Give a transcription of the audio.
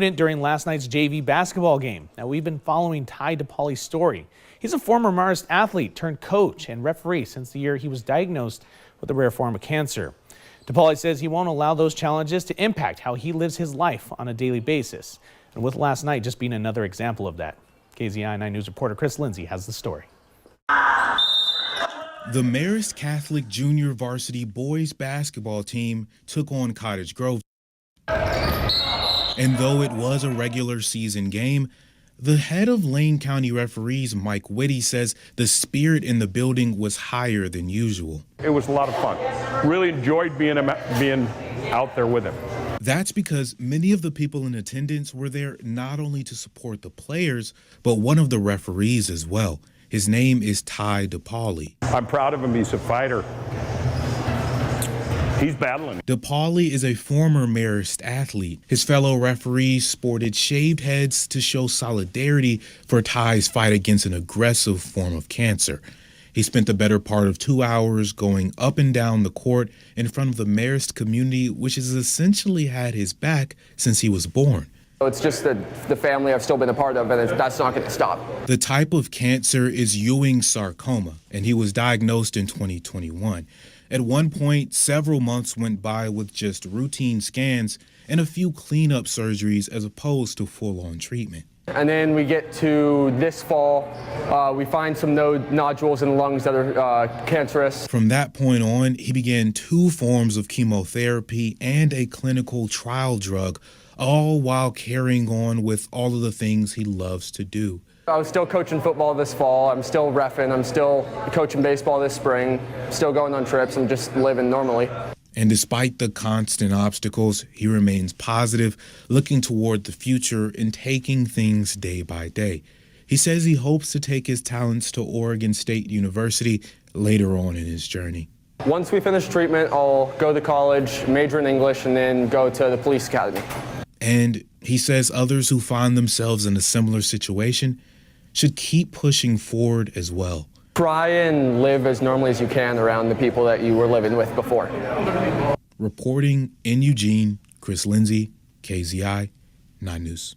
During last night's JV basketball game. Now, we've been following Ty DePauli's story. He's a former Marist athlete turned coach and referee since the year he was diagnosed with a rare form of cancer. DePauli says he won't allow those challenges to impact how he lives his life on a daily basis. And with last night just being another example of that. KZI 9 News reporter Chris Lindsay has the story. The Marist Catholic Junior Varsity boys basketball team took on Cottage Grove. And though it was a regular season game, the head of Lane County referees, Mike Whitty, says the spirit in the building was higher than usual. It was a lot of fun. Really enjoyed being out there with him. That's because many of the people in attendance were there not only to support the players, but one of the referees as well. His name is Ty DePauli. I'm proud of him. He's a fighter. He's battling. DePauli is a former Marist athlete. His fellow referees sported shaved heads to show solidarity for Ty's fight against an aggressive form of cancer. He spent the better part of 2 hours going up and down the court in front of the Marist community, which has essentially had his back since he was born. It's just the family I've still been a part of, and that's not going to stop. The type of cancer is Ewing sarcoma, and he was diagnosed in 2021. At one point, several months went by with just routine scans and a few cleanup surgeries as opposed to full-on treatment. And then we get to this fall, we find some nodules in the lungs that are cancerous. From that point on, he began 2 forms of chemotherapy and a clinical trial drug, all while carrying on with all of the things he loves to do. I was still coaching football this fall. I'm still reffing. I'm still coaching baseball this spring. Still going on trips. I'm just living normally. And despite the constant obstacles, he remains positive, looking toward the future and taking things day by day. He says he hopes to take his talents to Oregon State University later on in his journey. Once we finish treatment, I'll go to college, major in English, and then go to the police academy. And he says others who find themselves in a similar situation should keep pushing forward as well. Try and live as normally as you can around the people that you were living with before. Reporting in Eugene, Chris Lindsay, KZI 9 News.